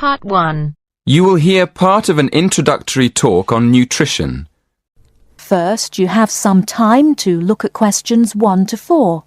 Part 1. You will hear part of an introductory talk on nutrition. First, you have some time to look at questions 1 to 4.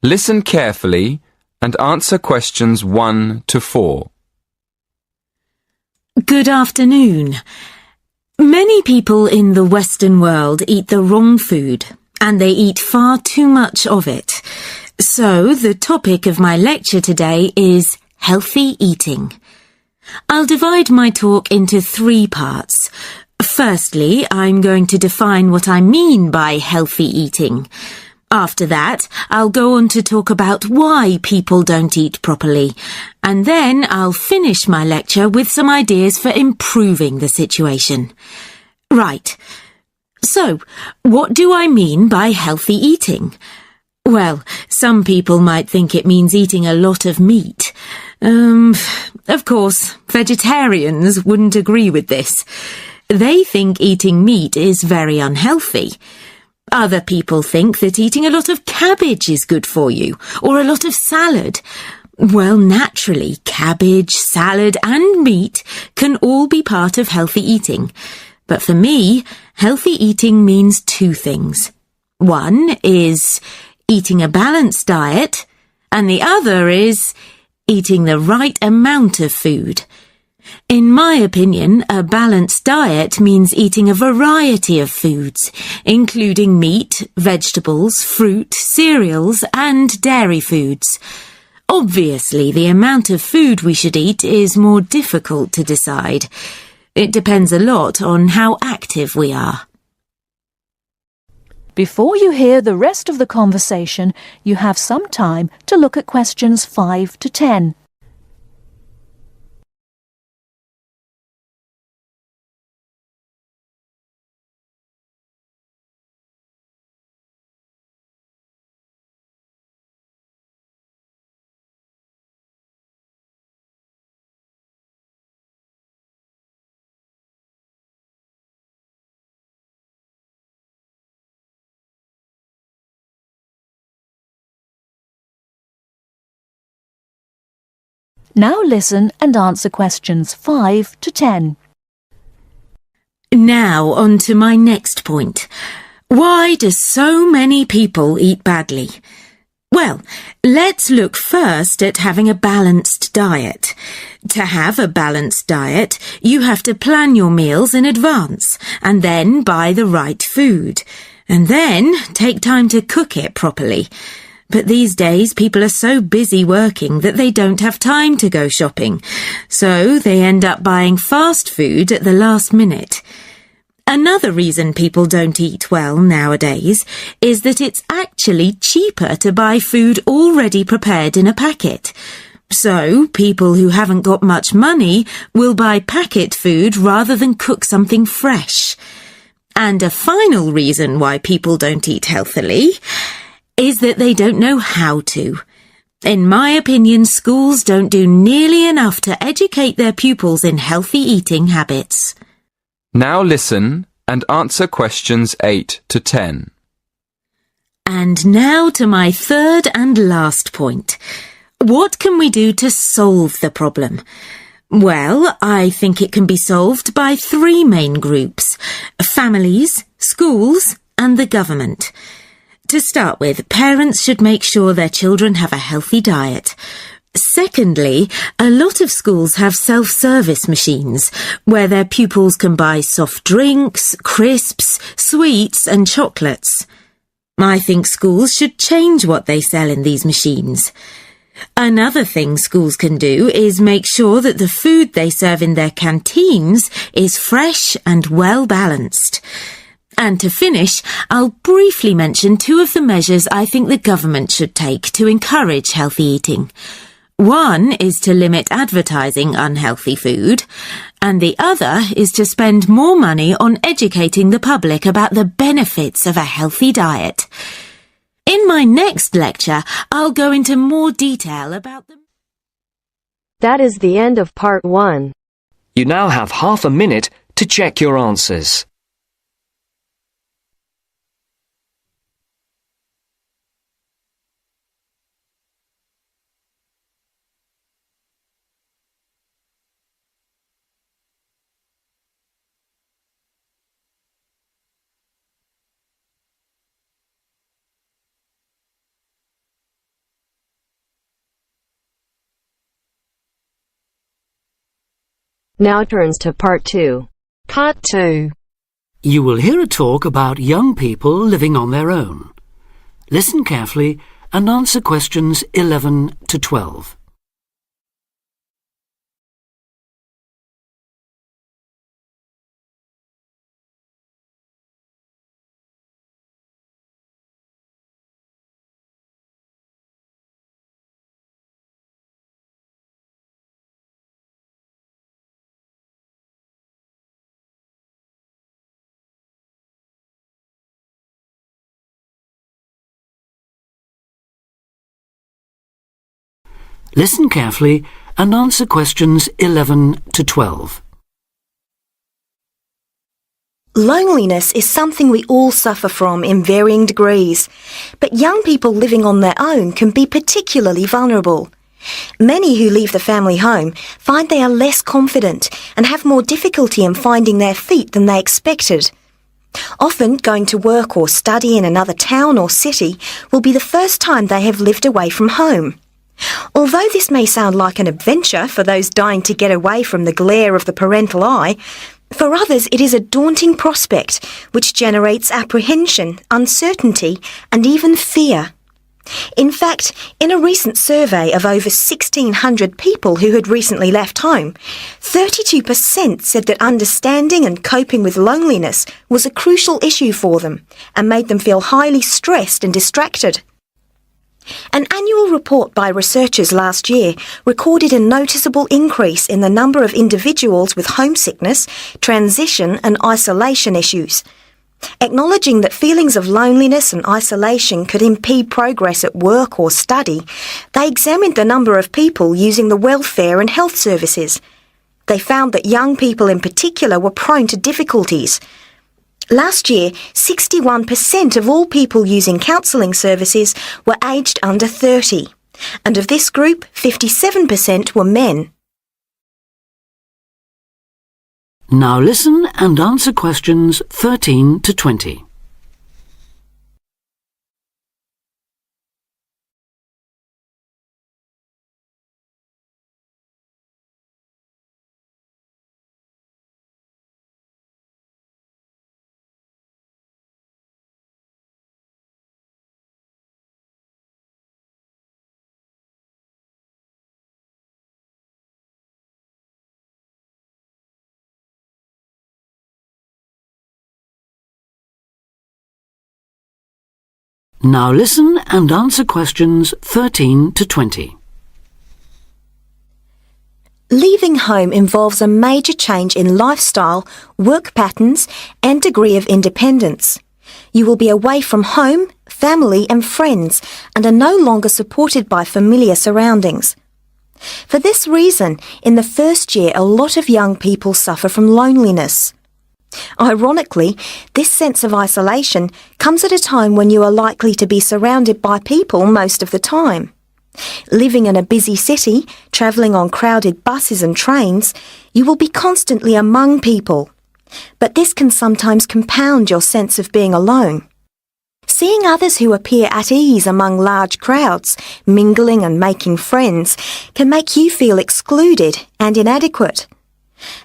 Listen carefully and answer questions 1 to 4. Good afternoon. Many people in the Western world eat the wrong food, and they eat far too much of it. So, the topic of my lecture today is healthy eating. I'll divide my talk into 3 parts. Firstly, I'm going to define what I mean by healthy eating. After that, I'll go on to talk about why people don't eat properly, and then I'll finish my lecture with some ideas for improving the situation. Right. So, what do I mean by healthy eating? Well, some people might think it means eating a lot of meat. Of course, vegetarians wouldn't agree with this. They think eating meat is very unhealthy. Other people think that eating a lot of cabbage is good for you, or a lot of salad. Well, naturally, cabbage, salad and meat can all be part of healthy eating. But for me, healthy eating means 2 things. One is eating a balanced diet, and the other is eating the right amount of food. In my opinion, a balanced diet means eating a variety of foods, including meat, vegetables, fruit, cereals, and dairy foods. Obviously, the amount of food we should eat is more difficult to decide. It depends a lot on how active we are. Before you hear the rest of the conversation, you have some time to look at questions 5 to 10. Now listen and answer questions 5 to 10. Now on to my next point. Why do so many people eat badly? Well, let's look first at having a balanced diet. To have a balanced diet, you have to plan your meals in advance and then buy the right food, and then take time to cook it properly. But these days, people are so busy working that they don't have time to go shopping, so they end up buying fast food at the last minute. Another reason people don't eat well nowadays is that it's actually cheaper to buy food already prepared in a packet. So, people who haven't got much money will buy packet food rather than cook something fresh. And a final reason why people don't eat healthily is that they don't know how to. In my opinion, schools don't do nearly enough to educate their pupils in healthy eating habits. Now listen and answer questions 8 to 10. And now to my third and last point. What can we do to solve the problem? Well, I think it can be solved by 3 main groups: families, schools, and the government. To start with, parents should make sure their children have a healthy diet. Secondly, a lot of schools have self-service machines where their pupils can buy soft drinks, crisps, sweets and chocolates. I think schools should change what they sell in these machines. Another thing schools can do is make sure that the food they serve in their canteens is fresh and well balanced. And to finish, I'll briefly mention 2 of the measures I think the government should take to encourage healthy eating. One is to limit advertising unhealthy food, and the other is to spend more money on educating the public about the benefits of a healthy diet. In my next lecture, I'll go into more detail about them. That is the end of part 1. You now have half a minute to check your answers. Now turns to part 2. Part 2. You will hear a talk about young people living on their own. Listen carefully and answer questions 11 to 12. Listen carefully and answer questions 11 to 12. Loneliness is something we all suffer from in varying degrees, but young people living on their own can be particularly vulnerable. Many who leave the family home find they are less confident and have more difficulty in finding their feet than they expected. Often going to work or study in another town or city will be the first time they have lived away from home. Although this may sound like an adventure for those dying to get away from the glare of the parental eye, for others it is a daunting prospect which generates apprehension, uncertainty and even fear. In fact, in a recent survey of over 1,600 people who had recently left home, 32% said that understanding and coping with loneliness was a crucial issue for them and made them feel highly stressed and distracted. An annual report by researchers last year recorded a noticeable increase in the number of individuals with homesickness, transition and isolation issues. Acknowledging that feelings of loneliness and isolation could impede progress at work or study, they examined the number of people using the welfare and health services. They found that young people in particular were prone to difficulties. Last year, 61% of all people using counselling services were aged under 30, and of this group, 57% were men. Now listen and answer questions 13 to 20. Now listen and answer questions 13 to 20. Leaving home involves a major change in lifestyle, work patterns and degree of independence. You will be away from home, family and friends and are no longer supported by familiar surroundings. For this reason, in the first year a lot of young people suffer from loneliness. Ironically, this sense of isolation comes at a time when you are likely to be surrounded by people most of the time. Living in a busy city, travelling on crowded buses and trains, you will be constantly among people. But this can sometimes compound your sense of being alone. Seeing others who appear at ease among large crowds, mingling and making friends, can make you feel excluded and inadequate.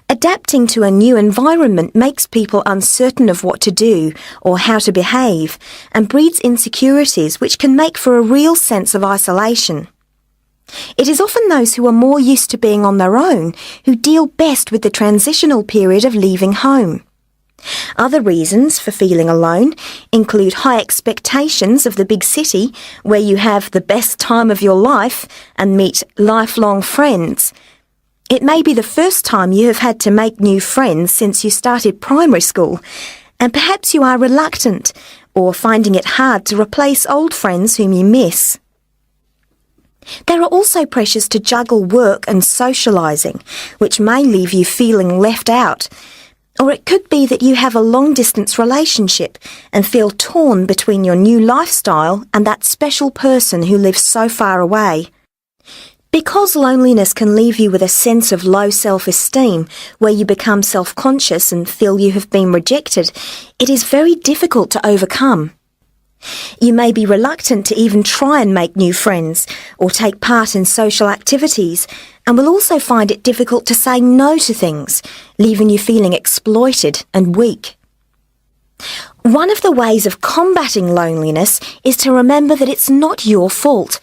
Adapting to a new environment makes people uncertain of what to do or how to behave and breeds insecurities which can make for a real sense of isolation. It is often those who are more used to being on their own who deal best with the transitional period of leaving home. Other reasons for feeling alone include high expectations of the big city, where you have the best time of your life and meet lifelong friends. It may be the first time you have had to make new friends since you started primary school, and perhaps you are reluctant or finding it hard to replace old friends whom you miss. There are also pressures to juggle work and socialising, which may leave you feeling left out. Or it could be that you have a long-distance relationship and feel torn between your new lifestyle and that special person who lives so far away. Because loneliness can leave you with a sense of low self-esteem, where you become self-conscious and feel you have been rejected, it is very difficult to overcome. You may be reluctant to even try and make new friends or take part in social activities, and will also find it difficult to say no to things, leaving you feeling exploited and weak. One of the ways of combating loneliness is to remember that it's not your fault,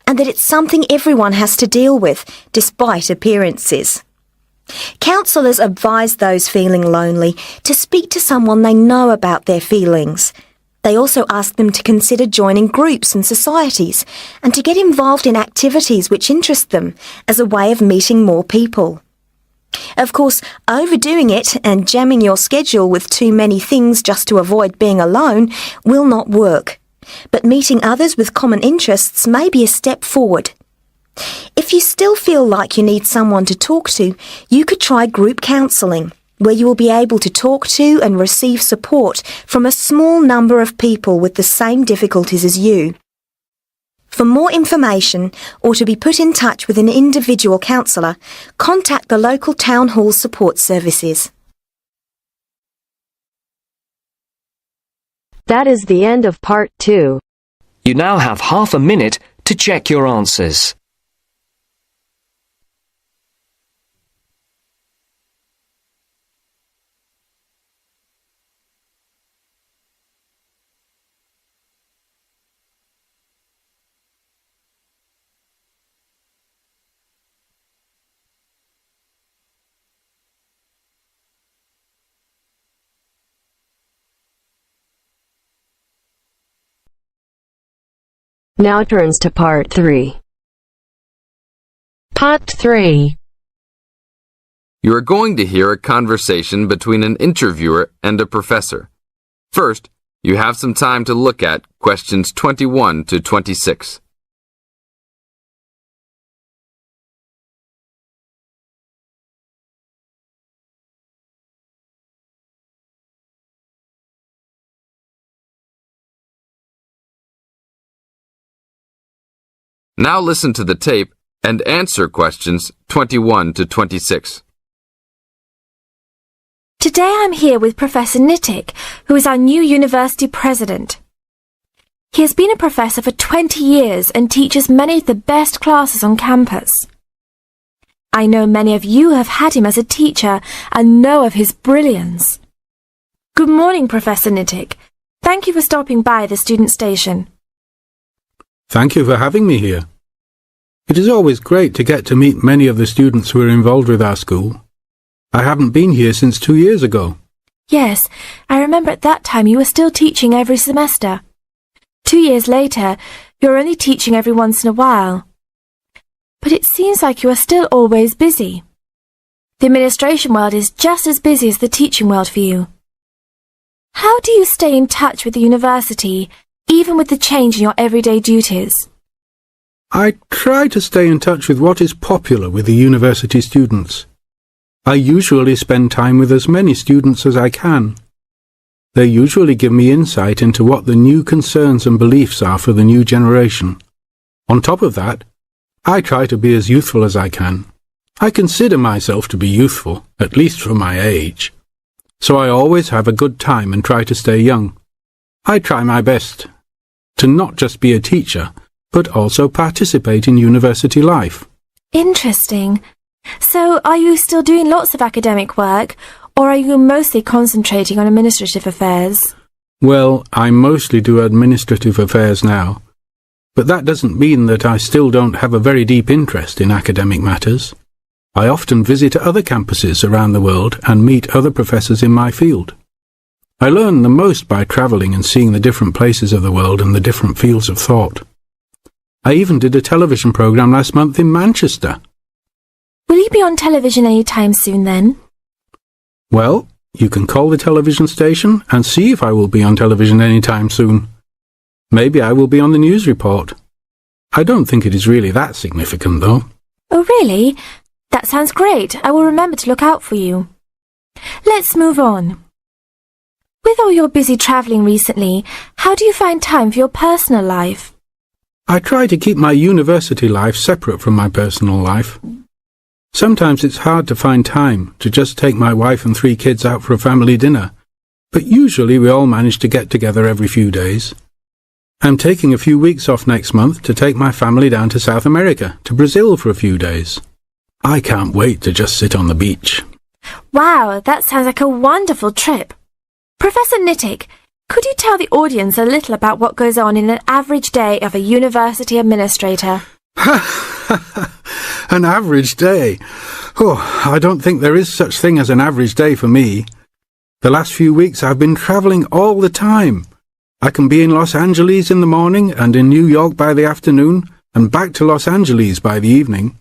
and that it's something everyone has to deal with, despite appearances. Counsellors advise those feeling lonely to speak to someone they know about their feelings. They also ask them to consider joining groups and societies and to get involved in activities which interest them as a way of meeting more people. Of course, overdoing it and jamming your schedule with too many things just to avoid being alone will not work. But meeting others with common interests may be a step forward. If you still feel like you need someone to talk to, you could try group counselling, where you will be able to talk to and receive support from a small number of people with the same difficulties as you. For more information or to be put in touch with an individual counsellor, contact the local town hall support services. That is the end of part 2. You now have half a minute to check your answers. Now turns to part 3. Part 3. You are going to hear a conversation between an interviewer and a professor. First, you have some time to look at questions 21 to 26. Now listen to the tape and answer questions 21 to 26. Today I'm here with Professor Nittick, who is our new university president. He has been a professor for 20 years and teaches many of the best classes on campus. I know many of you have had him as a teacher and know of his brilliance. Good morning, Professor Nittick. Thank you for stopping by the student station. Thank you for having me here. It is always great to get to meet many of the students who are involved with our school. I haven't been here since 2 years ago. Yes, I remember at that time you were still teaching every semester. 2 years later, you're only teaching every once in a while. But it seems like you are still always busy. The administration world is just as busy as the teaching world for you. How do you stay in touch with the university, even with the change in your everyday duties? I try to stay in touch with what is popular with the university students. I usually spend time with as many students as I can. They usually give me insight into what the new concerns and beliefs are for the new generation. On top of that, I try to be as youthful as I can. I consider myself to be youthful, at least for my age. So I always have a good time and try to stay young. I try my best to not just be a teacher, but also participate in university life. Interesting. So, are you still doing lots of academic work, or are you mostly concentrating on administrative affairs? Well, I mostly do administrative affairs now, but that doesn't mean that I still don't have a very deep interest in academic matters. I often visit other campuses around the world and meet other professors in my field. I learn the most by travelling and seeing the different places of the world and the different fields of thought. I even did a television programme last month in Manchester. Will you be on television any time soon then? Well, you can call the television station and see if I will be on television any time soon. Maybe I will be on the news report. I don't think it is really that significant, though. Oh, really? That sounds great. I will remember to look out for you. Let's move on. With all your busy travelling recently, how do you find time for your personal life? I try to keep my university life separate from my personal life. Sometimes it's hard to find time to just take my wife and 3 kids out for a family dinner, but usually we all manage to get together every few days. I'm taking a few weeks off next month to take my family down to South America, to Brazil for a few days. I can't wait to just sit on the beach. Wow, that sounds like a wonderful trip. Professor Nittick, could you tell the audience a little about what goes on in an average day of a university administrator? An average day? Oh, I don't think there is such thing as an average day for me. The last few weeks I've been travelling all the time. I can be in Los Angeles in the morning and in New York by the afternoon and back to Los Angeles by the evening.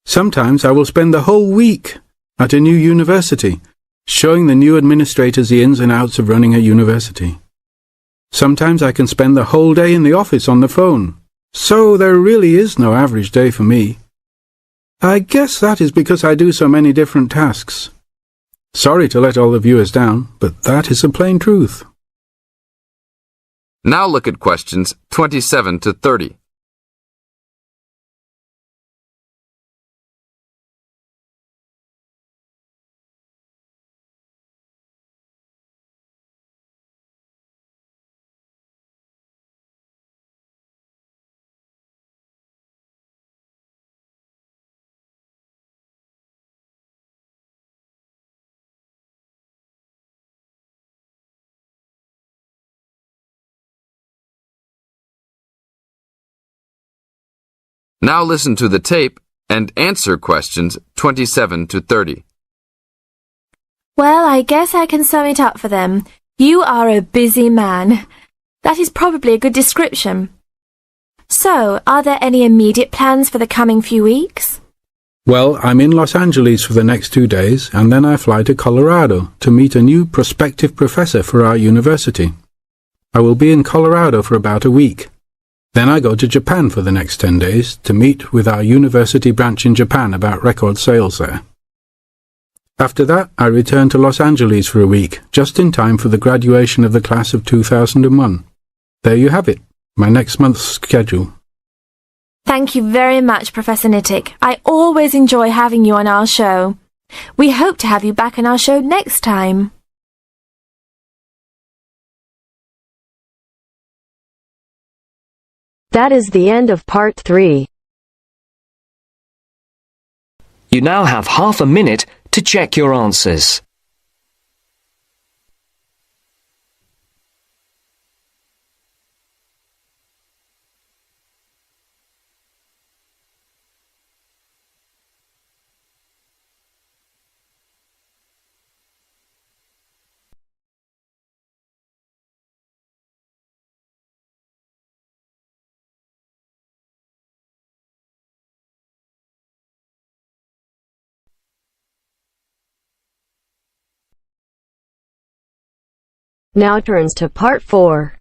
Sometimes I will spend the whole week at a new university, showing the new administrators the ins and outs of running a university. Sometimes I can spend the whole day in the office on the phone. So there really is no average day for me. I guess that is because I do so many different tasks. Sorry to let all the viewers down, but that is the plain truth. Now look at questions 27 to 30. Now listen to the tape and answer questions 27 to 30. Well, I guess I can sum it up for them. You are a busy man. That is probably a good description. So, are there any immediate plans for the coming few weeks? Well, I'm in Los Angeles for the next 2 days, and then I fly to Colorado to meet a new prospective professor for our university. I will be in Colorado for about a week. Then I go to Japan for the next 10 days to meet with our university branch in Japan about record sales there. After that, I return to Los Angeles for a week, just in time for the graduation of the class of 2001. There you have it, my next month's schedule. Thank you very much, Professor Nittick. I always enjoy having you on our show. We hope to have you back on our show next time. That is the end of part 3. You now have half a minute to check your answers. Now turns to part 4.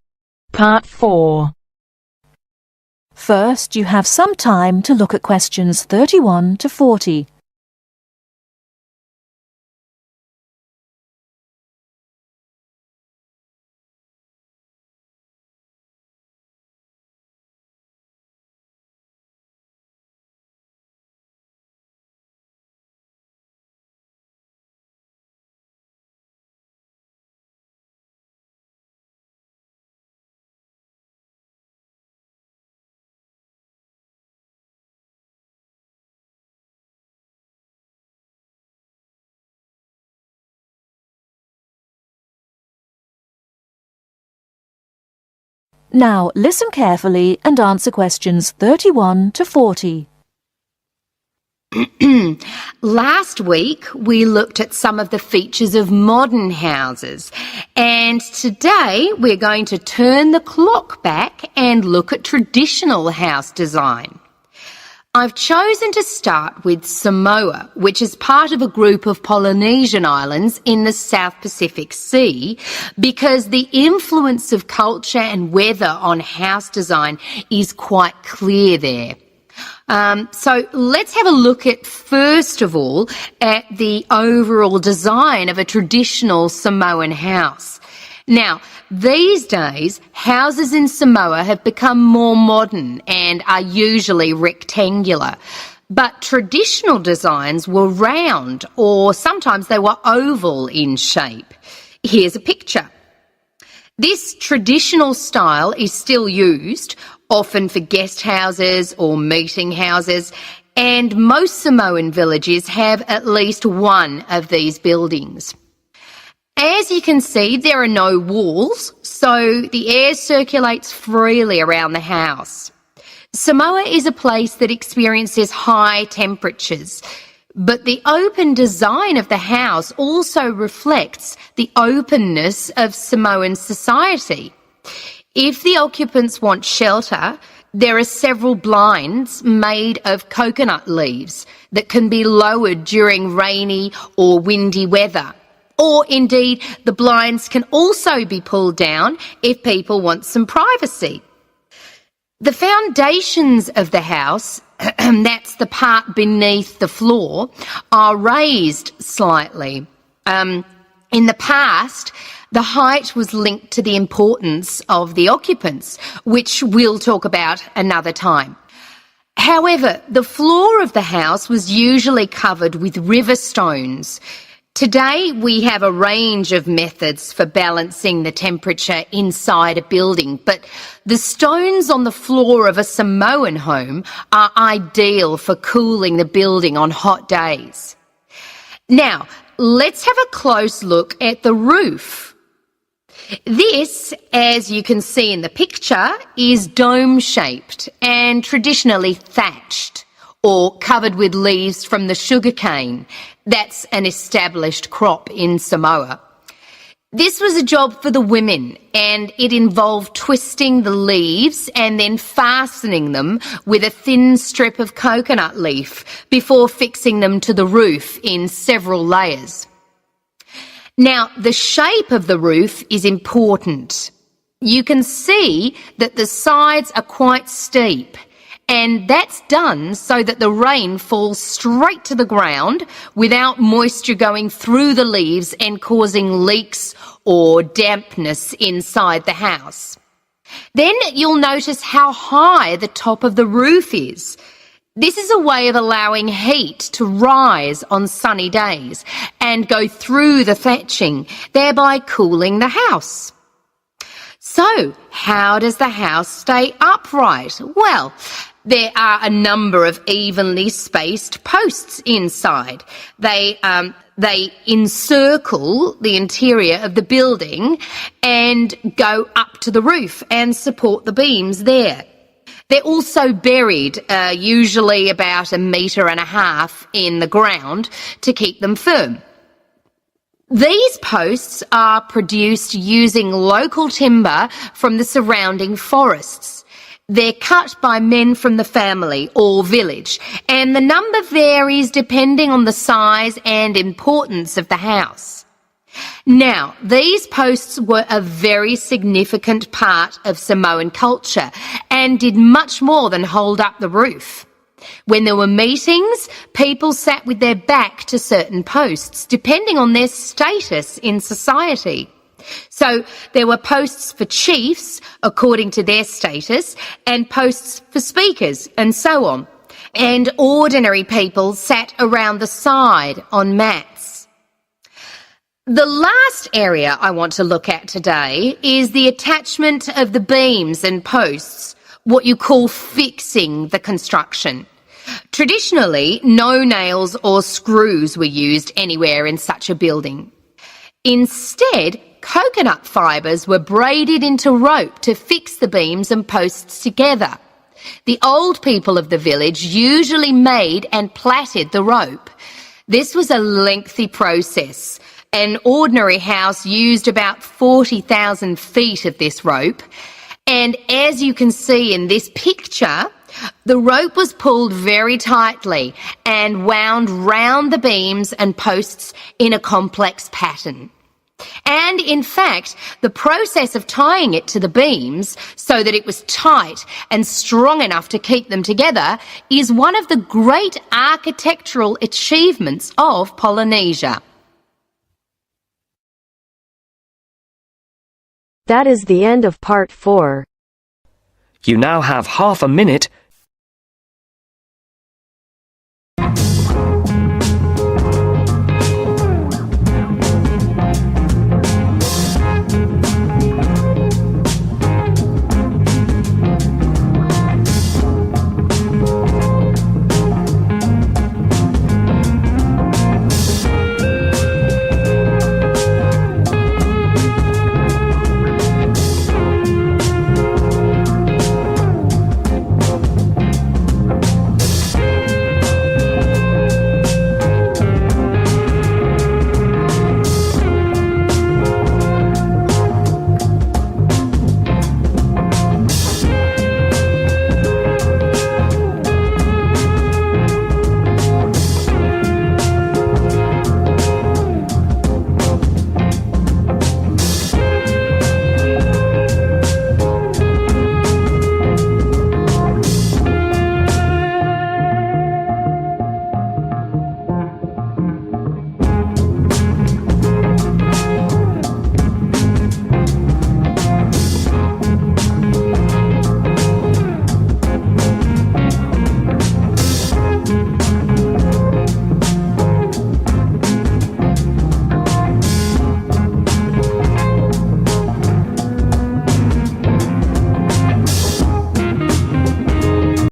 Part 4. First, you have some time to look at questions 31 to 40. Now listen carefully and answer questions 31 to 40. Last week, we looked at some of the features of modern houses, and today we're going to turn the clock back and look at traditional house design. I've chosen to start with Samoa, which is part of a group of Polynesian islands in the South Pacific Sea, because the influence of culture and weather on house design is quite clear there. So let's have a look at, first of all, at the overall design of a traditional Samoan house. Now, these days, houses in Samoa have become more modern and are usually rectangular. But traditional designs were round, or sometimes they were oval in shape. Here's a picture. This traditional style is still used, often for guest houses or meeting houses, and most Samoan villages have at least one of these buildings. As you can see, there are no walls, so the air circulates freely around the house. Samoa is a place that experiences high temperatures, but the open design of the house also reflects the openness of Samoan society. If the occupants want shelter, there are several blinds made of coconut leaves that can be lowered during rainy or windy weather. Or indeed, the blinds can also be pulled down if people want some privacy. The foundations of the house, that's the part beneath the floor, are raised slightly. In the past, the height was linked to the importance of the occupants, which we'll talk about another time. However, the floor of the house was usually covered with river stones. Today, we have a range of methods for balancing the temperature inside a building, but the stones on the floor of a Samoan home are ideal for cooling the building on hot days. Now, let's have a close look at the roof. This, as you can see in the picture, is dome-shaped and traditionally thatched or covered with leaves from the sugarcane. That's an established crop in Samoa. This was a job for the women, and it involved twisting the leaves and then fastening them with a thin strip of coconut leaf before fixing them to the roof in several layers. Now, the shape of the roof is important. You can see that the sides are quite steep, and that's done so that the rain falls straight to the ground without moisture going through the leaves and causing leaks or dampness inside the house. Then you'll notice how high the top of the roof is. This is a way of allowing heat to rise on sunny days and go through the thatching, thereby cooling the house. So, how does the house stay upright? Well, there are a number of evenly spaced posts inside. They encircle the interior of the building and go up to the roof and support the beams there. They're also buried, usually about 1.5 meters in the ground to keep them firm. These posts are produced using local timber from the surrounding forests. They're cut by men from the family or village, and the number varies depending on the size and importance of the house. Now, these posts were a very significant part of Samoan culture and did much more than hold up the roof. When there were meetings, people sat with their back to certain posts, depending on their status in society. So there were posts for chiefs, according to their status, and posts for speakers, and so on. And ordinary people sat around the side on mats. The last area I want to look at today is the attachment of the beams and posts, what you call fixing the construction. Traditionally, no nails or screws were used anywhere in such a building. Instead, coconut fibres were braided into rope to fix the beams and posts together. The old people of the village usually made and plaited the rope. This was a lengthy process. An ordinary house used about 40,000 feet of this rope. And as you can see in this picture, the rope was pulled very tightly and wound round the beams and posts in a complex pattern. And in fact, the process of tying it to the beams so that it was tight and strong enough to keep them together is one of the great architectural achievements of Polynesia. That is the end of part 4. You now have half a minute